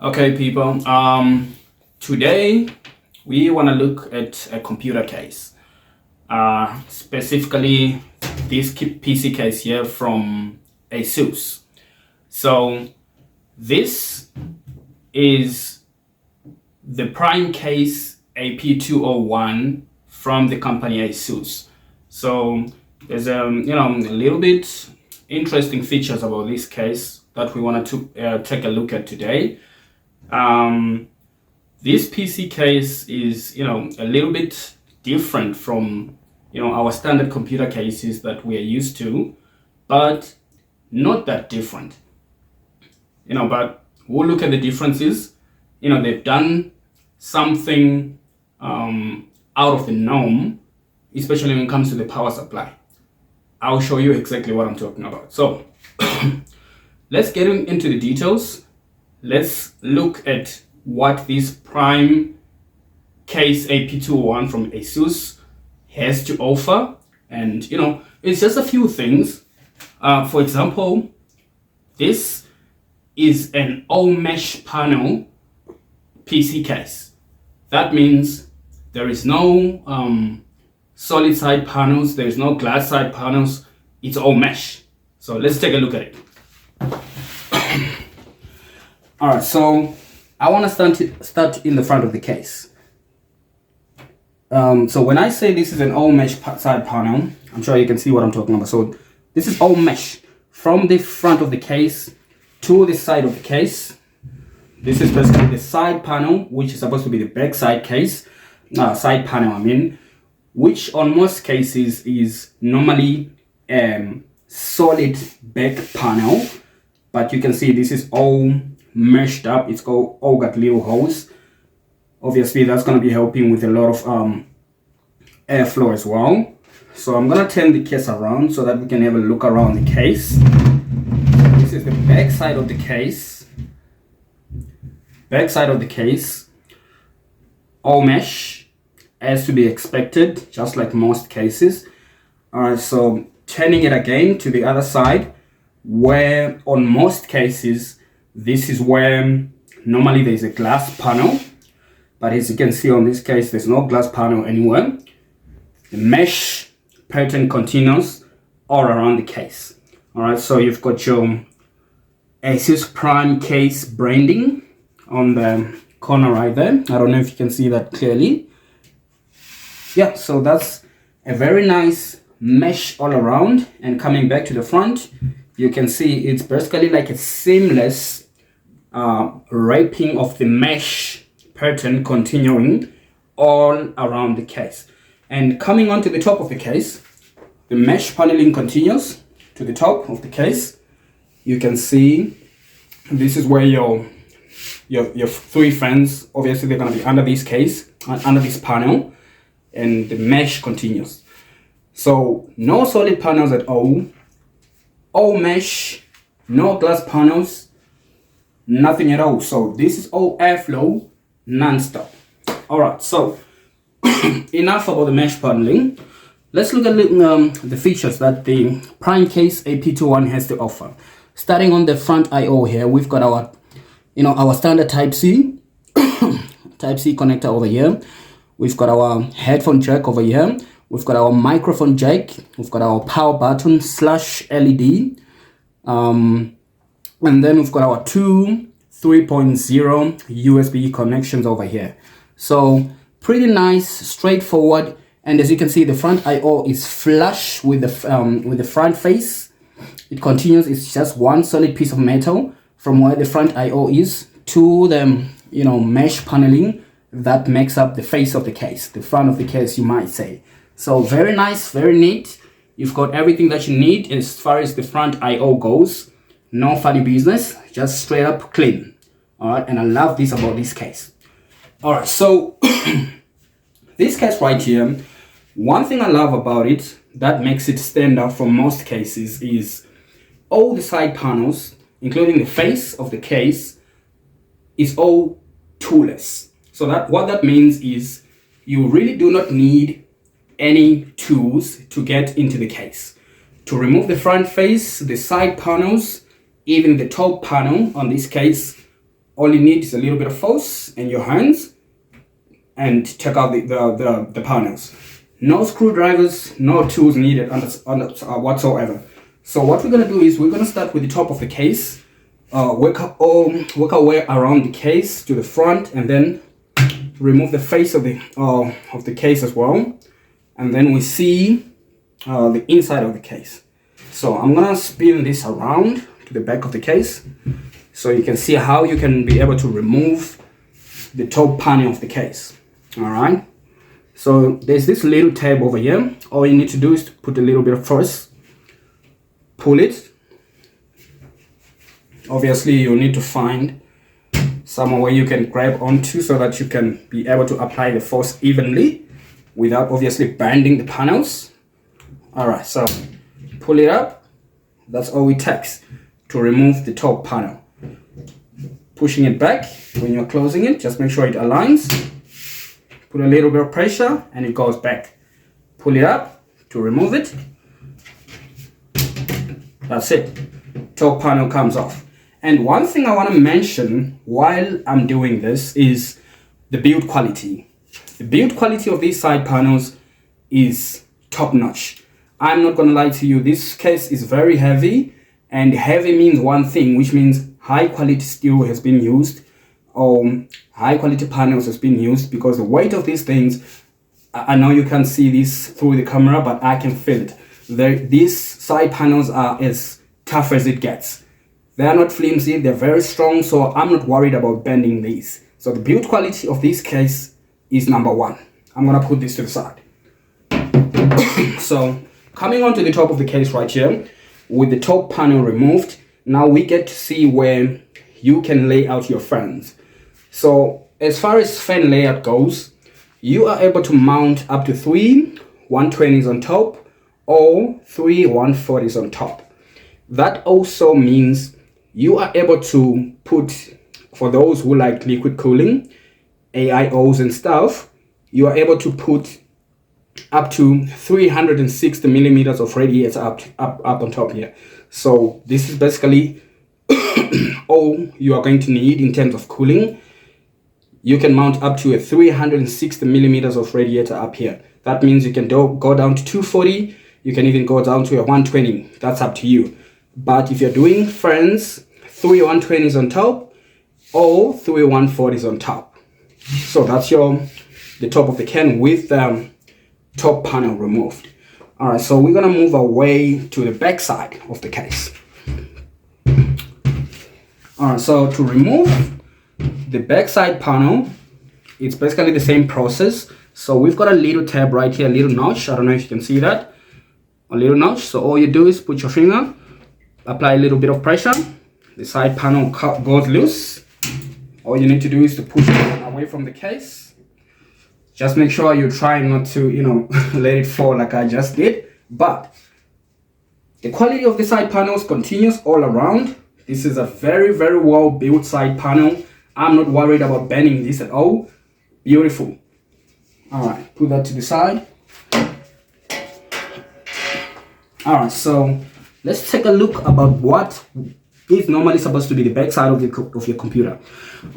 Okay, people, today we want to look at a computer case, specifically this PC case here from ASUS. So this is the prime case AP201 from the company ASUS. So there's a little bit interesting features about this case that we wanted to take a look at today. This PC case is, a little bit different from, our standard computer cases that we are used to, but not that different, but we'll look at the differences. They've done something, out of the norm, especially when it comes to the power supply. I'll show you exactly what I'm talking about. So let's get into the details. Let's look at what this prime case AP201 from ASUS has to offer. And, it's just a few things. For example, this is an all-mesh panel PC case. That means there is no solid side panels, there is no glass side panels, it's all mesh. So let's take a look at it. Alright, so I want to start in the front of the case. So when I say this is an all mesh side panel, I'm sure you can see what I'm talking about. So this is all mesh from the front of the case to the side of the case. This is basically the side panel, which is supposed to be the back side case, side panel, which on most cases is normally solid back panel. But you can see this is all meshed up. It's all got little holes. Obviously that's going to be helping with a lot of airflow as well. So I'm going to turn the case around so that we can have a look around the case. This is the back side of the case. Back side of the case, all mesh, as to be expected, just like most cases. Alright, so turning it again to the other side, where on most cases this is where normally there's a glass panel, but as you can see on this case, there's no glass panel anywhere. The mesh pattern continues all around the case. All right, so you've got your ASUS Prime case branding on the corner right there. I don't know if you can see that clearly. Yeah, so that's a very nice mesh all around. And coming back to the front, you can see it's basically like a seamless wrapping of the mesh pattern continuing all around the case. And coming onto the top of the case, the mesh paneling continues to the top of the case. You can see this is where your three fans, obviously they're going to be under this case, under this panel, and the mesh continues. So no solid panels at all mesh, no glass panels, nothing at all. So this is all airflow non-stop. All right, so enough about the mesh paneling. Let's look at the features that the prime case AP201 has to offer. Starting on the front I/O here, we've got our our standard type C Type-C connector over here. We've got our headphone jack over here. We've got our microphone jack. We've got our power button / LED. And then we've got our two 3.0 USB connections over here. So pretty nice, straightforward. And as you can see, the front I/O is flush with the front face. It continues. It's just one solid piece of metal from where the front I/O is to the mesh paneling that makes up the face of the case, the front of the case, you might say. So very nice, very neat. You've got everything that you need as far as the front I/O goes. No funny business, just straight up clean. All right, and I love this about this case. All right, so this case right here, one thing I love about it that makes it stand out from most cases is all the side panels, including the face of the case, is all toolless. So what that means is you really do not need any tools to get into the case. To remove the front face, the side panels, even the top panel on this case, all you need is a little bit of force and your hands and take out the panels. No screwdrivers, no tools needed whatsoever. So what we're going to do is we're going to start with the top of the case, work our way around the case to the front, and then remove the face of the case as well. And then we see the inside of the case. So I'm going to spin this around to the back of the case so you can see how you can be able to remove the top panel of the case. All right. So there's this little tab over here. All you need to do is to put a little bit of force, pull it. Obviously, you'll need to find somewhere where you can grab onto so that you can be able to apply the force evenly without obviously bending the panels. All right, so pull it up. That's all it takes to remove the top panel. Pushing it back when you're closing it, just make sure it aligns. Put a little bit of pressure and it goes back. Pull it up to remove it. That's it. Top panel comes off. And one thing I want to mention while I'm doing this is the build quality. The build quality of these side panels is top notch. I'm not going to lie to you, this case is very heavy, and heavy means one thing, which means high quality steel has been used, or high quality panels has been used, because the weight of these things, I know you can't see this through the camera, but I can feel it. These side panels are as tough as it gets. They are not flimsy, they're very strong, so I'm not worried about bending these. So the build quality of this case is number one. I'm gonna put this to the side. So coming on to the top of the case right here, with the top panel removed, now we get to see where you can lay out your fans. So as far as fan layout goes, you are able to mount up to 3 120s on top or 3 140s on top. That also means you are able to put, for those who like liquid cooling, AIOs and stuff, you are able to put up to 360 millimeters of radiator up on top here. So this is basically all you are going to need in terms of cooling. You can mount up to a 360 millimeters of radiator up here. That means you can go down to 240. You can even go down to a 120. That's up to you. But if you're doing fans, 3 120s on top or 3 140s on top. So that's the top of the can with the top panel removed. All right, so we're gonna move our way to the back side of the case. All right, so to remove the backside panel, it's basically the same process. So we've got a little tab right here, a little notch. I don't know if you can see that, a little notch. So all you do is put your finger, apply a little bit of pressure. The side panel goes loose. All you need to do is to push it away from the case. Just make sure you try not to, let it fall like I just did. But the quality of the side panels continues all around. This is a very, very well built side panel. I'm not worried about bending this at all. Beautiful. All right, put that to the side. All right, so let's take a look about what is normally supposed to be the back side of your computer.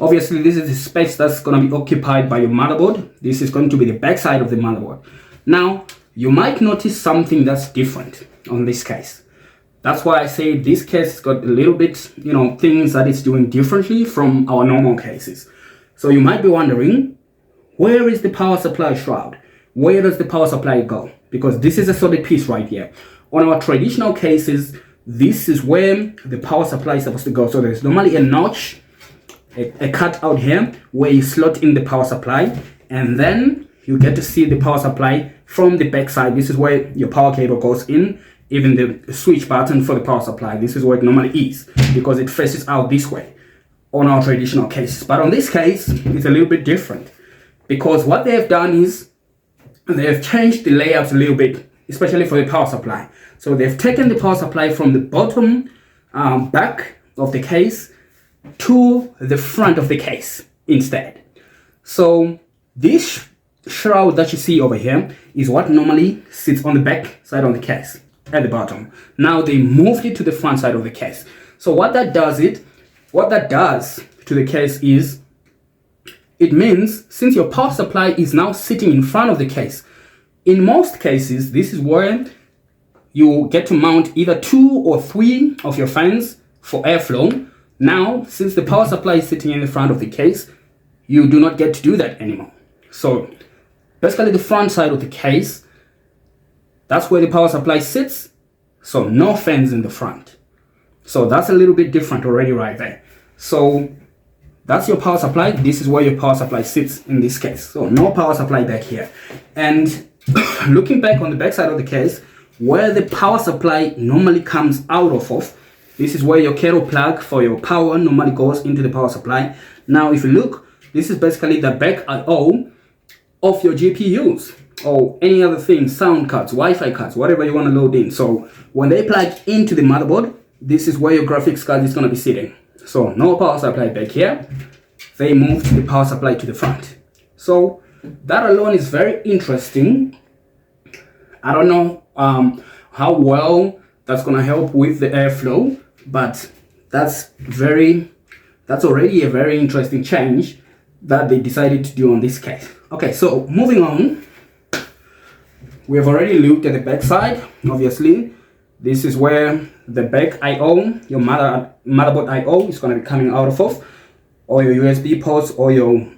Obviously, this is the space that's going to be occupied by your motherboard. This is going to be the back side of the motherboard. Now, you might notice something that's different on this case. That's why I say this case has got a little bit, things that it's doing differently from our normal cases. So you might be wondering, where is the power supply shroud? Where does the power supply go? Because this is a solid piece right here. On our traditional cases, this is where the power supply is supposed to go. So there's normally a notch, a cut out here where you slot in the power supply, and then you get to see the power supply from the back side. This is where your power cable goes in. Even the switch button for the power supply, this is where it normally is, because it faces out this way on our traditional cases. But on this case, it's a little bit different, because what they have done is they have changed the layout a little bit, especially for the power supply. So they've taken the power supply from the bottom back of the case to the front of the case instead. So this shroud that you see over here is what normally sits on the back side of the case at the bottom. Now they moved it to the front side of the case. So what that does to the case is, it means since your power supply is now sitting in front of the case, in most cases this is where you get to mount either 2 or 3 of your fans for airflow. Now, since the power supply is sitting in the front of the case, you do not get to do that anymore. So basically the front side of the case, that's where the power supply sits. So no fans in the front. So that's a little bit different already right there. So that's your power supply. This is where your power supply sits in this case. So no power supply back here. And looking back on the back side of the case, where the power supply normally comes out of, this is where your kettle plug for your power normally goes into the power supply. Now if you look, this is basically the back I/O of your GPUs or any other thing, sound cards, Wi-Fi cards, whatever you want to load in. So when they plug into the motherboard, this is where your graphics card is going to be sitting. So no power supply back here. They moved the power supply to the front. So that alone is very interesting. I don't know how well that's going to help with the airflow, but that's already a very interesting change that they decided to do on this case. Okay, so moving on, we have already looked at the back side. Obviously, this is where the back I/O, your motherboard I/O, is going to be coming out of, or your USB ports, or your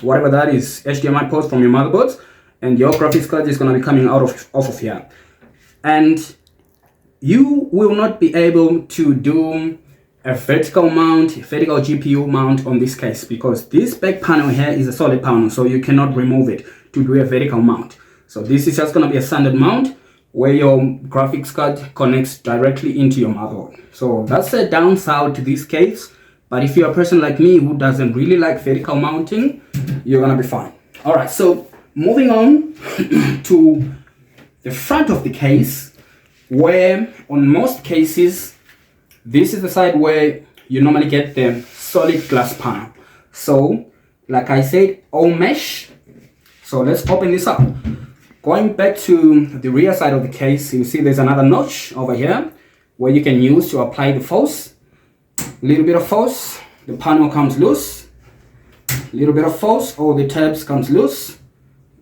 whatever that is, HDMI ports from your motherboards, and your graphics card is going to be coming out of here. And you will not be able to do a vertical GPU mount on this case, because this back panel here is a solid panel, so you cannot remove it to do a vertical mount. So this is just going to be a standard mount where your graphics card connects directly into your motherboard. So that's a downside to this case, but if you're a person like me who doesn't really like vertical mounting, you're going to be fine. All right, so moving on to the front of the case, where on most cases, this is the side where you normally get the solid glass panel. So, like I said, all mesh. So let's open this up. Going back to the rear side of the case, you see there's another notch over here where you can use to apply the force. A little bit of force, the panel comes loose. A little bit of force, all the tabs comes loose.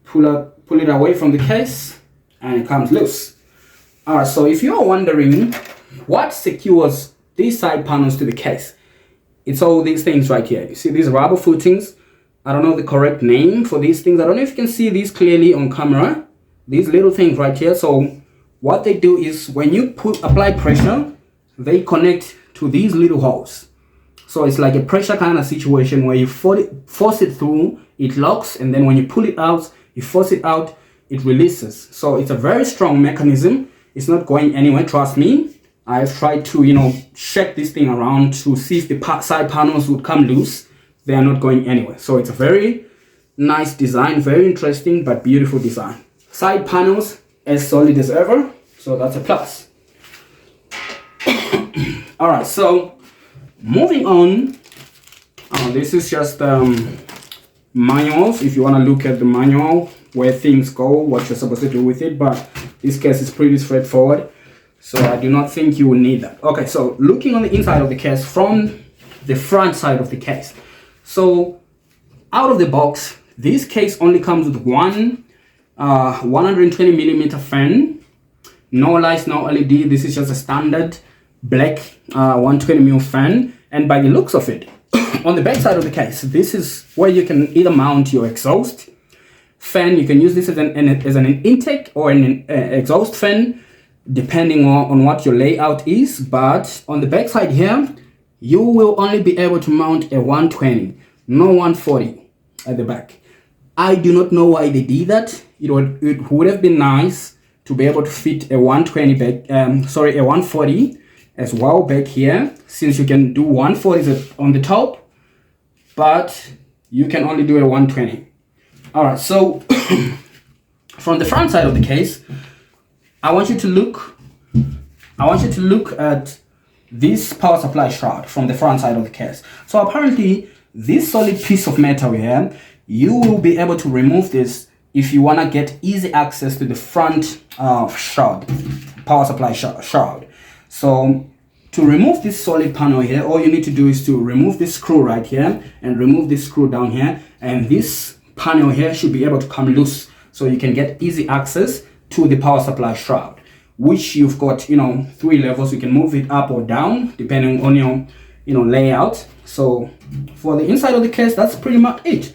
Pull it away from the case, and it comes loose. Alright, so if you're wondering what secures these side panels to the case, it's all these things right here. You see these rubber footings. I don't know the correct name for these things. I don't know if you can see these clearly on camera. These little things right here. So what they do is when you apply pressure, they connect to these little holes. So it's like a pressure kind of situation where you force it through, it locks, and then when you pull it out, you force it out, it releases. So it's a very strong mechanism. It's not going anywhere, trust me. I've tried to, shake this thing around to see if the side panels would come loose. They are not going anywhere. So it's a very nice design, very interesting but beautiful design. Side panels as solid as ever, so that's a plus. All right, so moving on, this is just manuals. If you want to look at the manual where things go, what you're supposed to do with it, but this case is pretty straightforward. So I do not think you will need that. Okay, so looking on the inside of the case from the front side of the case. So out of the box, this case only comes with one 120 millimeter fan. No lights, no LED. This is just a standard black 120 mm fan. And by the looks of it, on the back side of the case, this is where you can either mount your exhaust fan. You can use this as an intake or an exhaust fan, depending on what your layout is. But on the back side here, you will only be able to mount a 120, no 140 at the back. I do not know why they did that. It would have been nice to be able to fit a 120 back, a 140 as well back here, since you can do 140s on the top, but you can only do a 120. All right, so from the front side of the case, I want you to look at this power supply shroud from the front side of the case. So apparently this solid piece of metal here, you will be able to remove this if you want to get easy access to the front shroud, power supply shroud. So to remove this solid panel here, all you need to do is to remove this screw right here and remove this screw down here, and this panel here should be able to come loose, so you can get easy access to the power supply shroud, which you've got, you know, 3 levels. You can move it up or down depending on your, you know, layout. So for the inside of the case, that's pretty much it.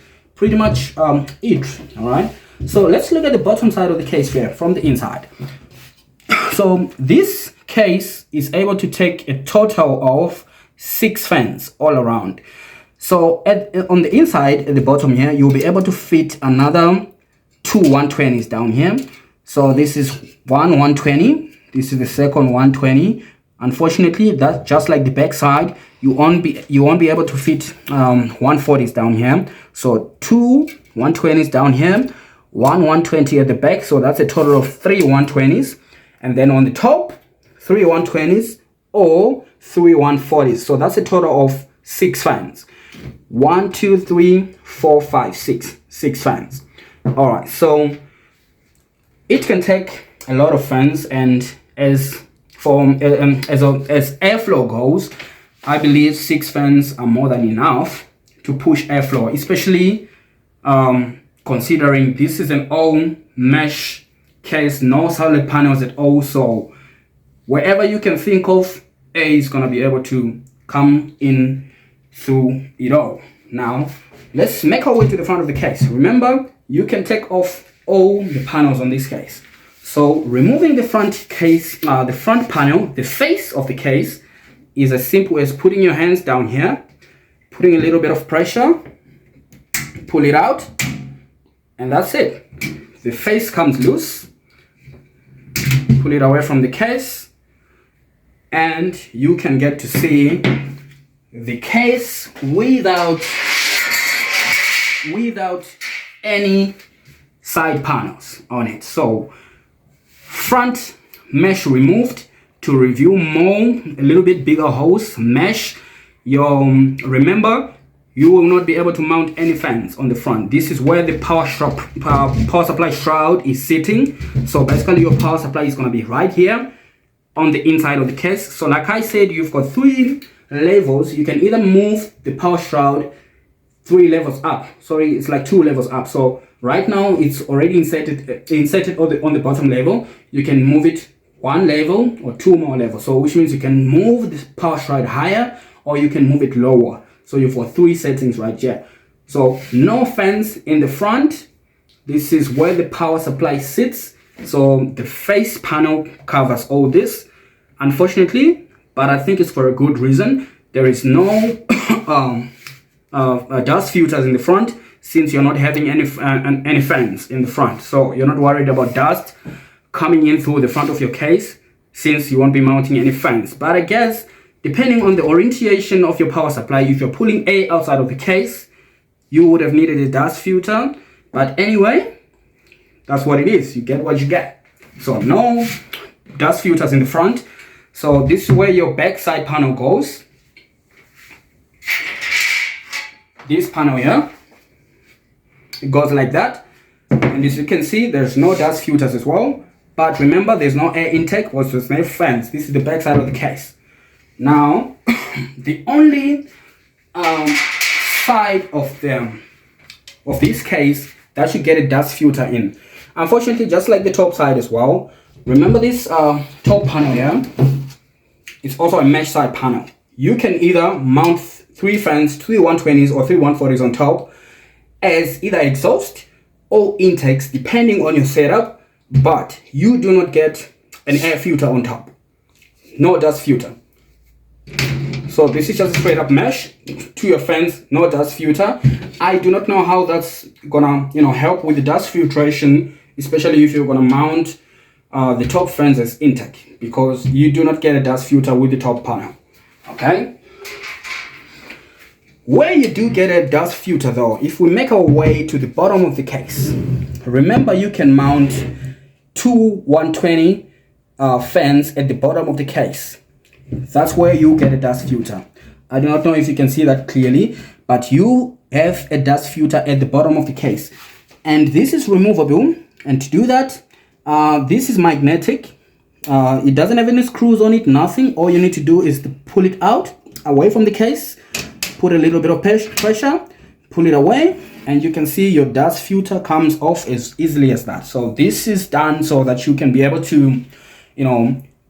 All right, so let's look at the bottom side of the case here from the inside. So this case is able to take a total of 6 fans all around. So on the inside, at the bottom here, you'll be able to fit another 2 120s down here. So this is one 120, this is the second 120. Unfortunately, that's just like the back side, you won't be able to fit 140s down here. So 2 120s down here, 1 120 at the back, so that's a total of 3 120s. And then on the top, 3 120s or 3 140s. So that's a total of 6 fans. 1 2 3 4 5 6 fans. All right, so it can take a lot of fans, and as airflow goes, I believe 6 fans are more than enough to push airflow, especially considering this is an all mesh case, no solid panels at all. So wherever you can think of, air is going to be able to come in through it all. Now let's make our way to the front of the case. Remember, you can take off all the panels on this case. So removing the front case, the front panel, the face of the case, is as simple as putting your hands down here, putting a little bit of pressure, pull it out, and that's it. The face comes loose. Pull it away from the case, and you can get to see the case without any side panels on it. So front mesh removed. To review more, a little bit bigger hose mesh. Remember, you will not be able to mount any fans on the front. This is where the power supply shroud is sitting. So basically your power supply is going to be right here on the inside of the case. So like I said, you've got 3 levels. You can either move the power shroud 3 levels up. Sorry, it's like 2 levels up. So right now it's already inserted on the bottom level. You can move it 1 level or 2 more levels. So which means you can move the power shroud higher or you can move it lower. So you've got 3 settings right here. So no fans in the front. This is where the power supply sits. So the face panel covers all this, unfortunately, but I think it's for a good reason. There is no dust filters in the front, since you're not having any fans in the front. So you're not worried about dust coming in through the front of your case, since you won't be mounting any fans. But I guess depending on the orientation of your power supply, if you're pulling air outside of the case, you would have needed a dust filter. But anyway, that's what it is. You get what you get. So no dust filters in the front. So this is where your backside panel goes. This panel here, it goes like that. And as you can see, there's no dust filters as well. But remember, there's no air intake, was there's no fans. This is the back side of the case. Now, the only side of this case that should get a dust filter in. Unfortunately, just like the top side as well. Remember this top panel here? It's also a mesh side panel. You can either mount 3 fans, 3 120s or 3 140s on top as either exhaust or intakes, depending on your setup, but you do not get an air filter on top. No dust filter. So this is just a straight up mesh to your fans, no dust filter. I do not know how that's gonna, help with the dust filtration, especially if you're gonna mount the top fans as intake, because you do not get a dust filter with the top panel. Okay. Where you do get a dust filter though, if we make our way to the bottom of the case, remember you can mount 2 120 fans at the bottom of the case. That's where you get a dust filter. I do not know if you can see that clearly, but you have a dust filter at the bottom of the case. And this is removable. And to do that, this is magnetic. It doesn't have any screws on it, nothing. All you need to do is to pull it out, away from the case, put a little bit of pressure, pull it away, and you can see your dust filter comes off as easily as that. So this is done so that you can be able to,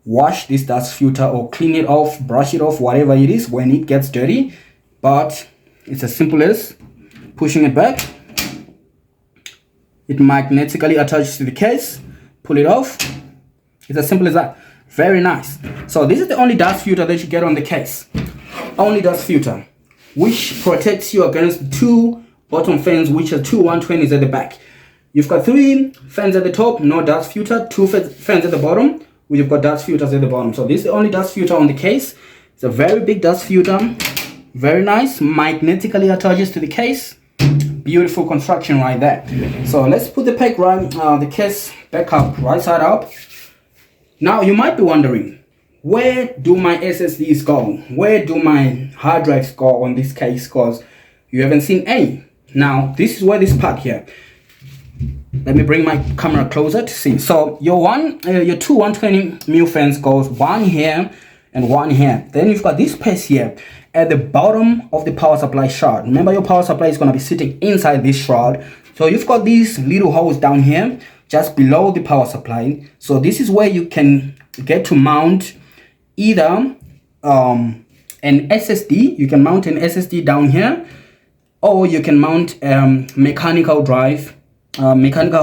wash this dust filter or clean it off, brush it off, whatever it is when it gets dirty. But it's as simple as pushing it back. It magnetically attaches to the case, pull it off. It's as simple as that. Very nice. So this is the only dust filter that you get on the case. Only dust filter, which protects you against the 2 bottom fans, which are 2 120s at the back. You've got 3 fans at the top, no dust filter, 2 fans at the bottom, we've got dust filters at the bottom. So this is the only dust filter on the case. It's a very big dust filter, very nice, magnetically attaches to the case. Beautiful construction right there. So let's put the the case back up, right side up. Now you might be wondering, where do my SSDs go? Where do my hard drives go on this case? Because you haven't seen any. Now this is where this part here. Let me bring my camera closer to see. So your 2 120mm fans goes one here and one here. Then you've got this space here at the bottom of the power supply shroud. Remember, your power supply is going to be sitting inside this shroud. So you've got these little holes down here just below the power supply. So this is where you can get to mount either an SSD. You can mount an SSD down here, or you can mount mechanical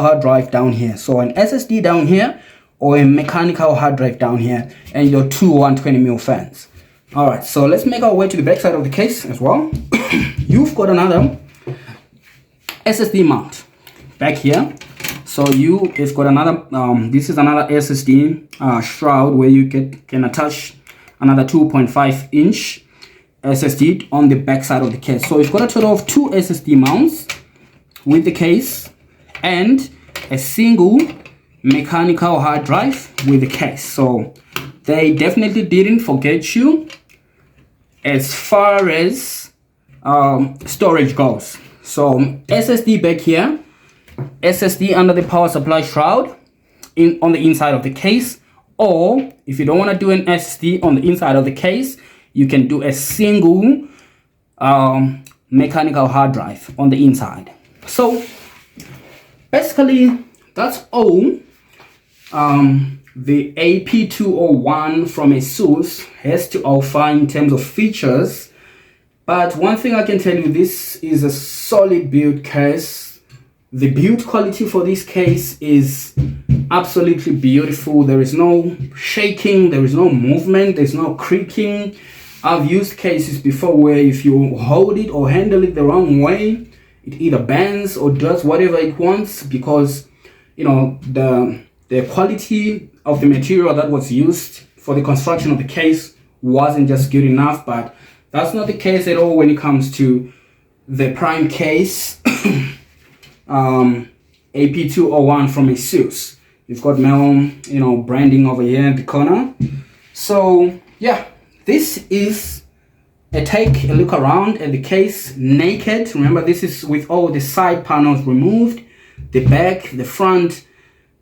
hard drive down here. So an SSD down here or a mechanical hard drive down here, and your 2 120mm fans. All right, so let's make our way to the back side of the case as well. You've got another SSD mount back here. So it's got another this is another SSD shroud where you can attach another 2.5 inch SSD on the back side of the case. So you've got a total of 2 SSD mounts with the case and a single mechanical hard drive with the case. So they definitely didn't forget you as far as storage goes. So SSD back here, SSD under the power supply shroud on the inside of the case, or if you don't want to do an SSD on the inside of the case, you can do a single mechanical hard drive on the inside. So basically that's all the AP201 from ASUS has to offer in terms of features. But one thing I can tell you, this is a solid build case. The build quality for this case is absolutely beautiful. There is no shaking, there is no movement, there's no creaking. I've used cases before where if you hold it or handle it the wrong way, it either bends or does whatever it wants, because the quality of the material that was used for the construction of the case wasn't just good enough. But that's not the case at all when it comes to the prime case AP201 from ASUS. You've got metal, branding over here in the corner. So yeah, this is take a look around at the case naked. Remember, this is with all the side panels removed, the back, the front,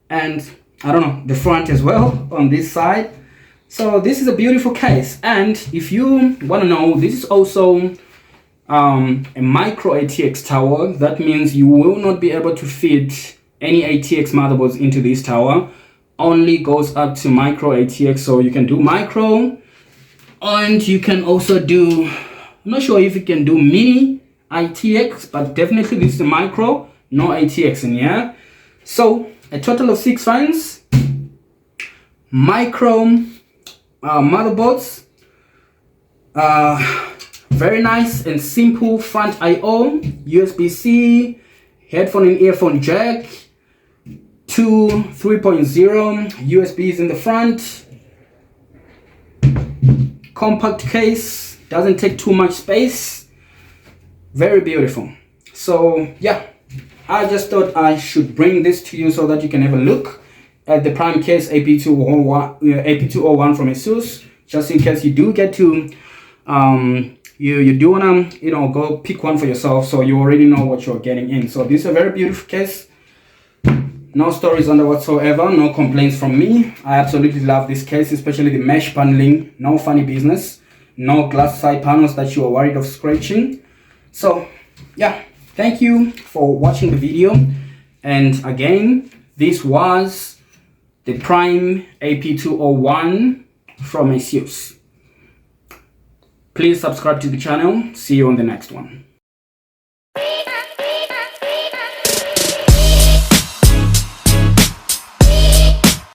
and I don't know, the front as well on this side. So this is a beautiful case. And if you want to know, this is also a micro ATX tower. That means you will not be able to fit any ATX motherboards into this tower. Only goes up to micro ATX. So you can do micro, and you can also do, I'm not sure if you can do mini ATX, but definitely this is a micro, no ATX in here. So a total of 6 fans, micro motherboards, very nice and simple front I/O, USB-C, headphone and earphone jack, 2 3.0 USBs in the front, compact case, doesn't take too much space, very beautiful. So yeah, I just thought I should bring this to you so that you can have a look at the prime case AP201 from ASUS, just in case you do get to you do wanna go pick one for yourself, so you already know what you're getting in. So this is a very beautiful case, no stories under whatsoever, no complaints from me. I absolutely love this case, especially the mesh paneling, no funny business, no glass side panels that you are worried of scratching. So yeah, thank you for watching the video. And again, this was the prime AP201 from ASUS. Please subscribe to the channel. See you on the next one.